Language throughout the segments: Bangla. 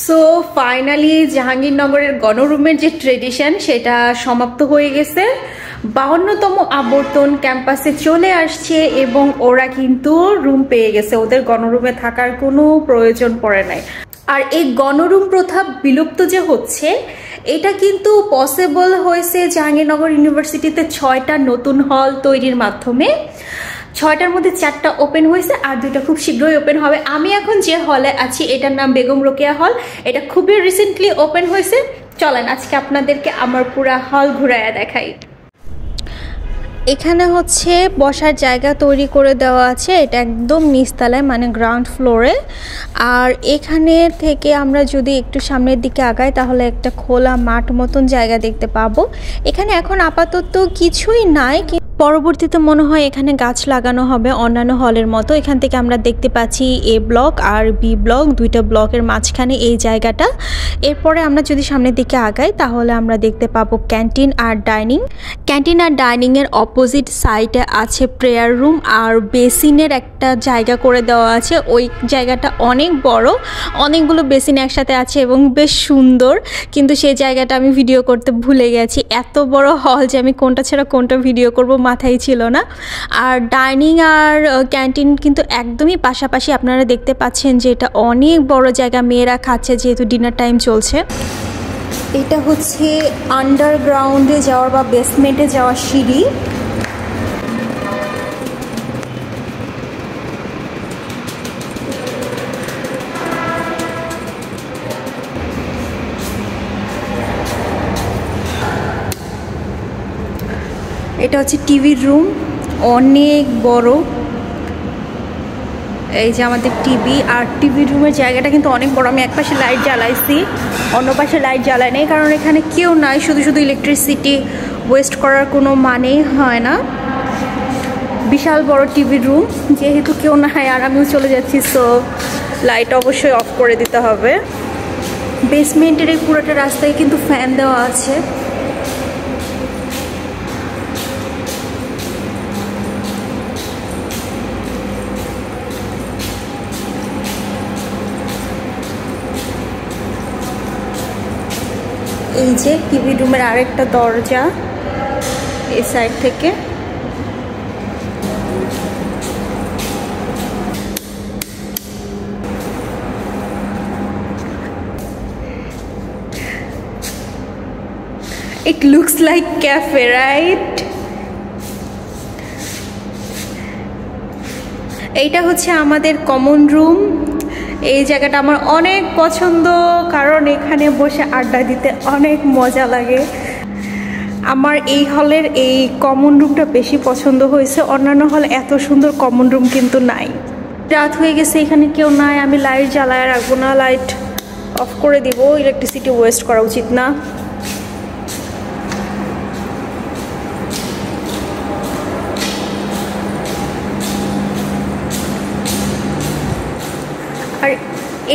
সো ফাইনালি জাহাঙ্গীরনগরের গণরুমের যে ট্রেডিশন সেটা সমাপ্ত হয়ে গেছে। 52তম আবর্তন ক্যাম্পাসে চলে আসছে এবং ওরা কিন্তু রুম পেয়ে গেছে, ওদের গণরুমে থাকার কোনো প্রয়োজন পড়ে নাই। আর এই গণরুম প্রথা বিলুপ্ত যে হচ্ছে এটা কিন্তু পসিবল হয়েছে জাহাঙ্গীরনগর ইউনিভার্সিটিতে 6টা নতুন হল তৈরির মাধ্যমে। 6টার মধ্যে 4টা ওপেন হয়েছে আর 2টা খুব শীঘ্রই ওপেন হবে। আমি এখন যে হলে আছি এটার নাম বেগম রোকেয়া হল, এটা খুবই রিসেন্টলি ওপেন হয়েছে। চলেন আজকে আপনাদেরকে আমার পুরা হল ঘুরাইয়া দেখাই। এখানে হচ্ছে বসার জায়গা তৈরি করে দেওয়া আছে, এটা একদম নিচতলায় মানে গ্রাউন্ড ফ্লোরে। আর এখানে থেকে আমরা যদি একটু সামনের দিকে আগাই তাহলে একটা খোলা মাঠ মতন জায়গা দেখতে পাবো। এখানে এখন আপাতত কিছুই নাই, পরবর্তীতে মনে হয় এখানে গাছ লাগানো হবে অন্যান্য হলের মতো। এখান থেকে আমরা দেখতে পাচ্ছি এ ব্লক আর বি ব্লক, 2টা ব্লকের মাঝখানে এই জায়গাটা। এরপরে আমরা যদি সামনের দিকে আগাই তাহলে আমরা দেখতে পাবো ক্যান্টিন আর ডাইনিং। ক্যান্টিন আর ডাইনিংয়ের অপোজিট সাইডে আছে প্রেয়ার রুম আর বেসিনের একটা জায়গা করে দেওয়া আছে। ওই জায়গাটা অনেক বড়, অনেকগুলো বেসিন একসাথে আছে এবং বেশ সুন্দর, কিন্তু সেই জায়গাটা আমি ভিডিও করতে ভুলে গেছি। এত বড় হল যে আমি কোনটা ছাড়া কোনটা ভিডিও করব মাথায় ছিল না। আর ডাইনিং আর ক্যান্টিন কিন্তু একদমই পাশাপাশি, আপনারা দেখতে পাচ্ছেন যে এটা অনেক বড় জায়গা, মেয়েরা খাচ্ছে যেহেতু ডিনার টাইম চলছে। এটা হচ্ছে আন্ডারগ্রাউন্ডে যাওয়ার বা বেসমেন্টে যাওয়ার সিঁড়ি। এটা হচ্ছে টিভির রুম, অনেক বড়। এই যে আমাদের টিভি, আর টিভি রুমের জায়গাটা কিন্তু অনেক বড়। আমি এক পাশে লাইট জ্বালাইছি, অন্য পাশে লাইট জ্বালাই নেই, কারণ এখানে কেউ নাই। শুধু শুধু ইলেকট্রিসিটি ওয়েস্ট করার কোনো মানেই হয় না। বিশাল বড় টিভি রুম, যেহেতু কেউ নাই আর আমিও চলে যাচ্ছি, সো লাইট অবশ্যই অফ করে দিতে হবে। বেসমেন্টের এই পুরোটা রাস্তায় কিন্তু ফ্যান দেওয়া আছে। এই যে টিভি রুমের আরেকটা দরজা এই সাইড থেকে। It looks like cafe, right? এইটা হচ্ছে আমাদের কমন রুম। এই জায়গাটা আমার অনেক পছন্দ, কারণ এখানে বসে আড্ডা দিতে অনেক মজা লাগে। আমার এই হলের এই কমন রুমটা বেশি পছন্দ হয়েছে, অন্যান্য হলে এত সুন্দর কমন রুম কিন্তু নাই। রাত হয়ে গেছে, এখানে কেউ নাই, আমি লাইট জ্বালায় রাখবো না, লাইট অফ করে দিব। ইলেকট্রিসিটি ওয়েস্ট করা উচিত না। আর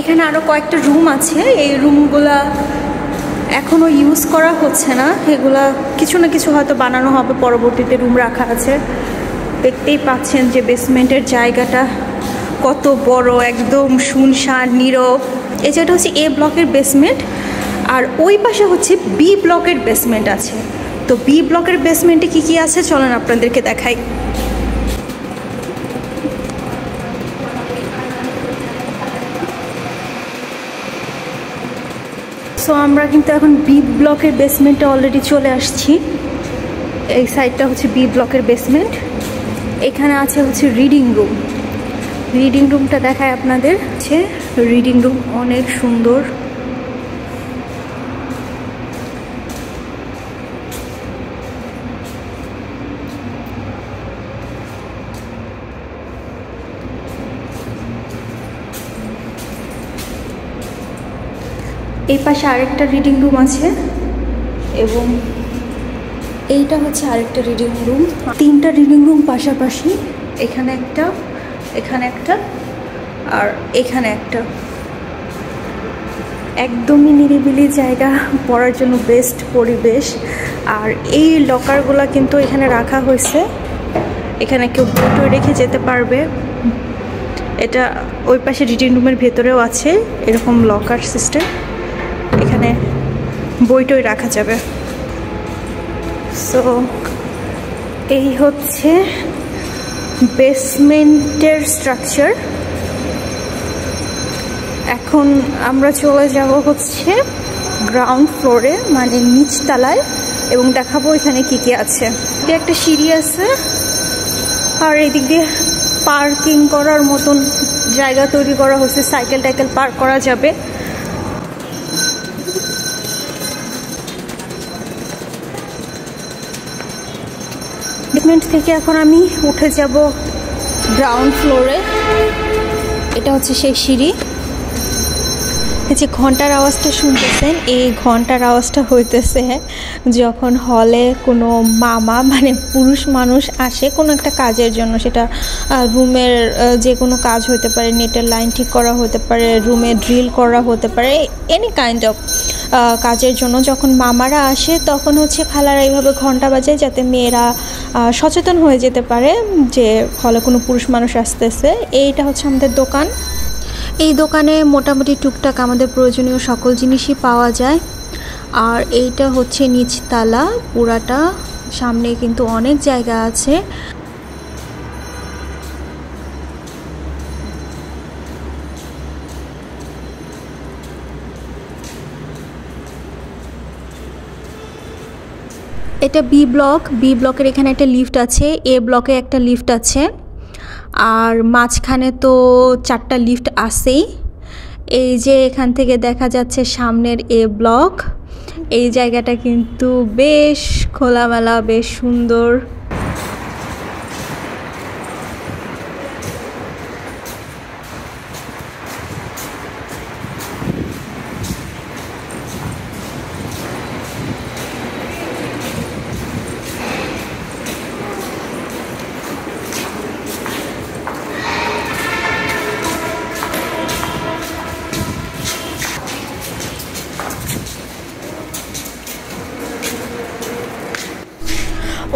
এখানে আরও কয়েকটা রুম আছে, এই রুমগুলা এখনও ইউজ করা হচ্ছে না, এগুলা কিছু না কিছু হয়তো বানানো হবে, পরবর্তীতে রুম রাখা আছে। দেখতেই পাচ্ছেন যে বেসমেন্টের জায়গাটা কত বড়, একদম শুনশান নীরব। এই জায়গাটা হচ্ছে এ ব্লকের বেসমেন্ট, আর ওই পাশে হচ্ছে বি ব্লকের বেসমেন্ট আছে। তো বি ব্লকের বেসমেন্টে কি কি আছে চলেন আপনাদেরকে দেখাই। সো আমরা কিন্তু এখন বি ব্লকের বেসমেন্টে অলরেডি চলে আসছি। এই সাইডটা হচ্ছে বি ব্লকের বেসমেন্ট। এখানে আছে হচ্ছে রিডিং রুম। রিডিং রুমটা দেখায় আপনাদের, হচ্ছে রিডিং রুম অনেক সুন্দর। এই পাশে আরেকটা রিডিং রুম আছে এবং এইটা হচ্ছে আরেকটা রিডিং রুম। 3টা রিডিং রুম পাশাপাশি, এখানে একটা, এখানে একটা আর এখানে একটা। একদমই নিরিবিলি জায়গা, পড়ার জন্য বেস্ট পরিবেশ। আর এই লকারগুলো কিন্তু এখানে রাখা হয়েছে, এখানে কেউ বই রেখে যেতে পারবে। এটা ওই পাশে রিডিং রুমের ভেতরেও আছে এরকম লকার সিস্টেম, এখানে বইটই রাখা যাবে। সো এই হচ্ছে বেসমেন্টের স্ট্রাকচার। এখন আমরা চলে যাব হচ্ছে গ্রাউন্ড ফ্লোরে, মানে নিচতলায়, এবং দেখাবো এখানে কি কি আছে। একটা সিঁড়ি আছে, আর এদিক দিয়ে পার্কিং করার মতন জায়গা তৈরি করা হচ্ছে, সাইকেল টাইকেল পার্ক করা যাবে। বেসমেন্ট থেকে এখন আমি উঠে যাব গ্রাউন্ড ফ্লোরে। এটা হচ্ছে সেই সিঁড়ি। এই যে ঘন্টার আওয়াজটা শুনতেছেন, এই ঘন্টার আওয়াজটা হইতেছে যখন হলে কোনো মামা মানে পুরুষ মানুষ আসে কোনো একটা কাজের জন্য, সেটা রুমের যে কোনো কাজ হতে পারে, নেটের লাইন ঠিক করা হতে পারে, রুমে ড্রিল করা হতে পারে, এনি কাইন্ড অফ কাজের জন্য যখন মামারা আসে তখন হচ্ছে খালারা এইভাবে ঘন্টা বাজায় যাতে মেয়েরা সচেতন হয়ে যেতে পারে যে হলে কোনো পুরুষ মানুষ আসতেছে। এইটা হচ্ছে আমাদের দোকান। এই দোকানে মোটামুটি টুকটাক আমাদের প্রয়োজনীয় সকল জিনিসই পাওয়া যায়। আর এইটা হচ্ছে নিচতলা পুরাটা, সামনে কিন্তু অনেক জায়গা আছে। এটা বি ব্লক। বি ব্লকের এখানে একটা লিফট আছে, এ ব্লকে একটা লিফট আছে, আর মাঝখানে তো 4টা লিফট আছেই। এই যে এখান থেকে দেখা যাচ্ছে সামনের এ ব্লক। এই জায়গাটা কিন্তু বেশ খোলামেলা, বেশ সুন্দর।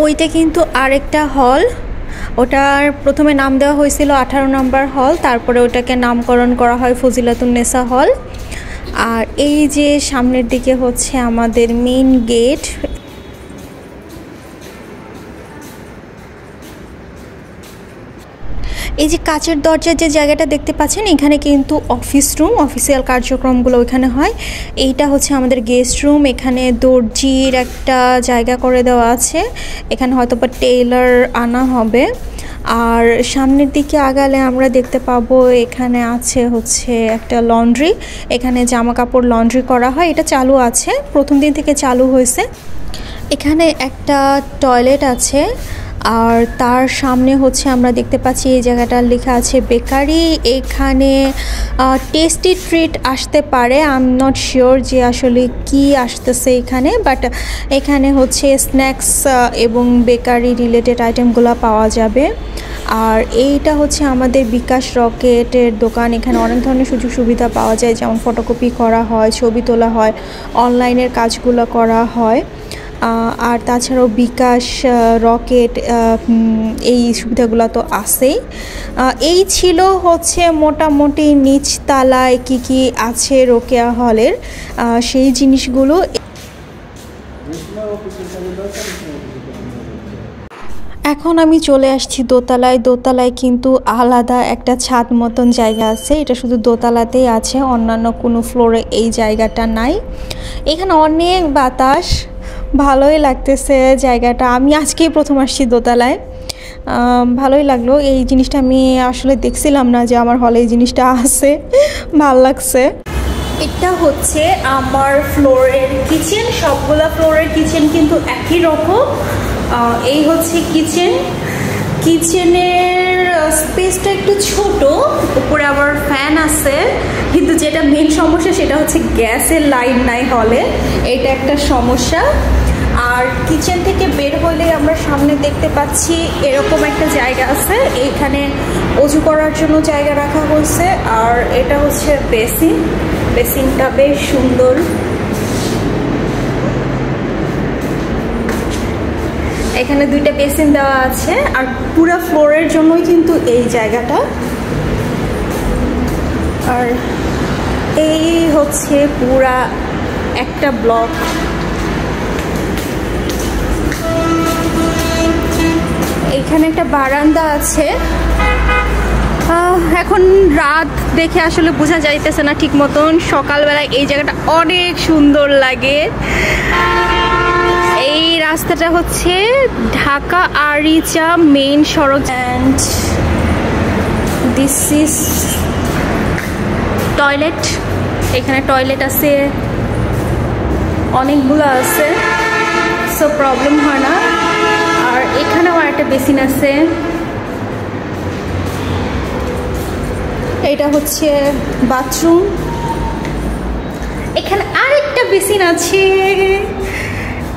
ওইটা কিন্তু আরেকটা হল, ওটার প্রথমে নাম দেওয়া হয়েছিল 18 নম্বর হল, তারপরে ওটাকে নামকরণ করা হয় ফজিলাতুন্নেসা হল। আর এই যে সামনের দিকে হচ্ছে আমাদের মেইন গেট। এই যে কাচের দরজার যে জায়গাটা দেখতে পাচ্ছেন, এখানে কিন্তু অফিস রুম, অফিসিয়াল কার্যক্রমগুলো ওইখানে হয়। এইটা হচ্ছে আমাদের গেস্ট রুম। এখানে দর্জির একটা জায়গা করে দেওয়া আছে, এখানে হয়তো বা টেইলার আনা হবে। আর সামনের দিকে আগালে আমরা দেখতে পাবো এখানে আছে হচ্ছে একটা লন্ড্রি, এখানে জামা কাপড় লন্ড্রি করা হয়। এটা চালু আছে, প্রথম দিন থেকে চালু হয়েছে। এখানে একটা টয়লেট আছে, আর তার সামনে হচ্ছে আমরা দেখতে পাচ্ছি এই জায়গাটা লেখা আছে বেকারি। এখানে টেস্টি ট্রিট আসতে পারে, আই এম নট শিওর যে আসলে কি আসতেছে এখানে, বাট এখানে হচ্ছে স্ন্যাক্স এবং বেকারি রিলেটেড আইটেমগুলো পাওয়া যাবে। আর এইটা হচ্ছে আমাদের বিকাশ রকেটের দোকান। এখানে অনেক ধরনের সুযোগ সুবিধা পাওয়া যায়, যেমন ফটোকপি করা হয়, ছবি তোলা হয়, অনলাইনের কাজগুলো করা হয়। আর তাছাড়াও বিকাশ রকেট এই সুবিধাগুলো তো আছেই। এই ছিল হচ্ছে মোটামুটি নিচতলায় কি কি আছে রোকেয়া হলের সেই জিনিসগুলো। এখন আমি চলে আসছি দোতলায়। দোতলায় কিন্তু আলাদা একটা ছাদ মতন জায়গা আছে, এটা শুধু দোতলাতেই আছে, অন্যান্য কোনো ফ্লোরে এই জায়গাটা নাই। এখানে অনেক বাতাস, ভালোই লাগতেছে জায়গাটা। আমি আজকেই প্রথম আসছি দোতলায়, ভালোই লাগলো। এই জিনিসটা আমি আসলে দেখছিলাম না যে আমার হলে এই জিনিসটা আছে, ভাল লাগছে। এটা হচ্ছে আমার ফ্লোরের কিচেন। সবগুলা ফ্লোরের কিচেন কিন্তু একই রকম। এই হচ্ছে কিচেন। কিচেনের স্পেসটা একটু ছোট, উপরে আবার ফ্যান আছে, কিন্তু যেটা মেন সমস্যা সেটা হচ্ছে গ্যাসের লাইন নাই হলে, এটা একটা সমস্যা। আর কিচেন থেকে বের হলে আমরা সামনে দেখতে পাচ্ছি এরকম একটা জায়গা আছে, এইখানে অজু করার জন্য জায়গা রাখা হয়েছে। আর এটা হচ্ছে বেসিন, বেসিনটা বেশ সুন্দর। এখানে দুইটা বেসিন দেওয়া আছে, আর পুরো ফ্লোরের জন্যই কিন্তু এই জায়গাটা। আর এই হচ্ছে পুরা একটা ব্লক। এখানে একটা বারান্দা আছে। এখন রাত দেখে আসলে বোঝা যাইতেছে না ঠিক মতন। সকালবেলায় এই জায়গাটা অনেক সুন্দর লাগে। এই রাস্তাটা হচ্ছে ঢাকা আরিচা মেইন সড়ক। And this is toilet. এখানে টয়লেট আছে, অনেকগুলো আছে, সো প্রবলেম হয় না। আর এখানেও একটা বেসিন আছে। এটা হচ্ছে বাথরুম। এখানে আরেকটা বেসিন আছে,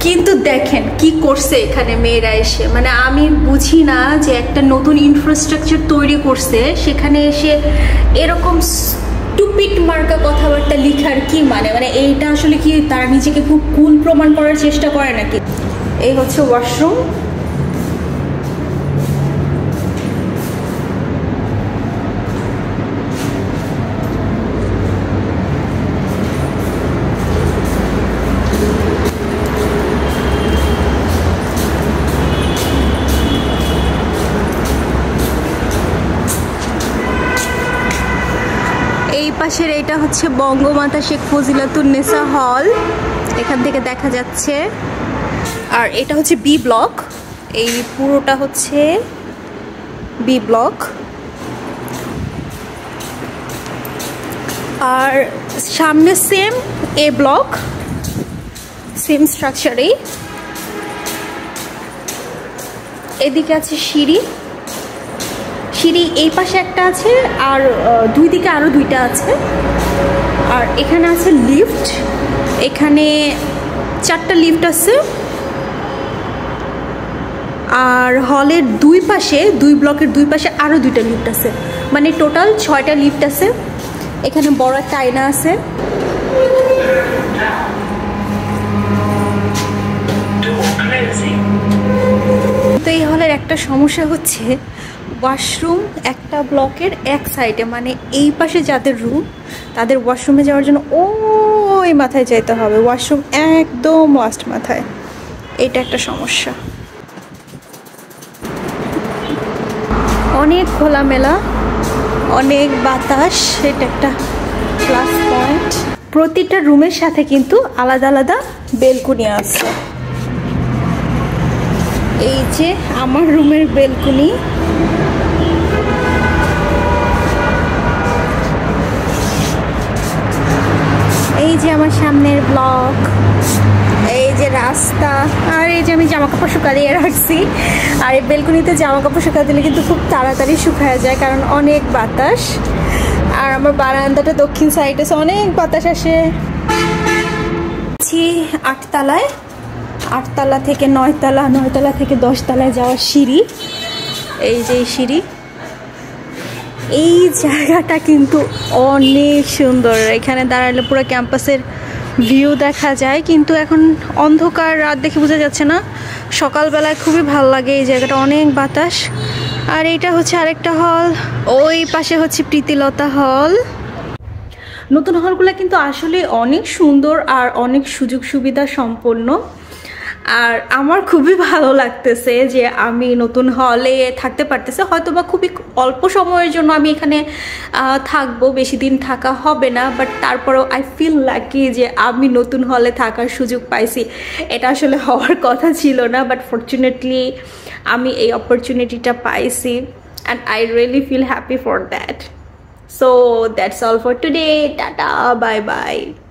কিন্তু দেখেন কি করছে এখানে মেয়েরা এসে। মানে আমি বুঝি না যে একটা নতুন ইনফ্রাস্ট্রাকচার তৈরি করছে, সেখানে এসে এরকম টুপিট মার্কা কথাবার্তা লিখার কি মানে? মানে এইটা আসলে কি তারা নিজেকে খুব কুল প্রমাণ করার চেষ্টা করে নাকি? এই হচ্ছে ওয়াশরুম। এই পাশের এইটা হচ্ছে বঙ্গমাতা শেখ ফজিলাতুন্নেসা হল, এখান থেকে দেখা যাচ্ছে। আর এটা হচ্ছে বি ব্লক। এই পুরোটা হচ্ছে বি ব্লক। আর সামনে সেম এ ব্লক, সেম স্ট্রাকচারেই। এদিকে আছে সিঁড়ি। সিঁড়ি এই পাশে একটা আছে, আর দুই দিকে আরও দুইটা আছে। আর এখানে আছে লিফট। এখানে 4টা লিফট আছে। আর হলের দুই পাশে, দুই ব্লকের দুই পাশে আরও 2টা লিফট আছে। মানে টোটাল 6টা লিফট আছে। এখানে বড় একটা আয়না আছে। তো এই হলের একটা সমস্যা হচ্ছে ওয়াশরুম একটা ব্লকের এক সাইডে, মানে এই পাশে যাদের রুম তাদের ওয়াশরুমে যাওয়ার জন্য ওই মাথায় যেতে হবে। ওয়াশরুম একদম লাস্ট মাথায়। এটা একটা সমস্যা। অনেক খোলামেলা, অনেক বাতাস, এটা একটা প্লাস পয়েন্ট। প্রতিটা রুমের সাথে কিন্তু আলাদা আলাদা বেলকুনি আছে। এই যে আমার রুমের বেলকুনি। এই যে আমার সামনের ব্লক, এই যে রাস্তা, আর এই যে আমি জামা কাপড় শুকাইয়ে রাখছি। আর এই বেলকুনিতে জামা কাপড় শুকা দিলে কিন্তু খুব তাড়াতাড়ি শুকায় যায়, কারণ অনেক বাতাস। আর আমার বারান্দাটা দক্ষিণ সাইডে, অনেক বাতাস আসে। 8 তলায়, 8 তলা থেকে 9 তলা, 9 তলা থেকে 10 তলায় যাওয়ার সিঁড়ি। এই যে সিঁড়ি। এই জায়গাটা কিন্তু অনেক সুন্দর। এখানে দাঁড়ালে পুরো ক্যাম্পাসের ভিউ দেখা যায়, কিন্তু এখন অন্ধকার, রাত দেখে বোঝা যাচ্ছে না। সকালবেলায় খুবই ভালো লাগে এই জায়গাটা, অনেক বাতাস। আর এইটা হচ্ছে আরেকটা হল। ওই পাশে হচ্ছে প্রীতিলতা হল। নতুন হলগুলো কিন্তু আসলে অনেক সুন্দর আর অনেক সুযোগ সুবিধা সম্পন্ন। আর আমার খুবই ভালো লাগতেছে যে আমি নতুন হলে থাকতে পারতেছে। হয়তো বা খুবই অল্প সময়ের জন্য আমি এখানে থাকবো, বেশি দিন থাকা হবে না, বাট তারপরেও আই ফিল লাকি যে আমি নতুন হলে থাকার সুযোগ পাইছি। এটা আসলে হওয়ার কথা ছিল না, বাট ফরচুনেটলি আমি এই অপরচুনিটিটা পাইছি, and I really feel happy for that. So that's all for today. Tata, bye bye.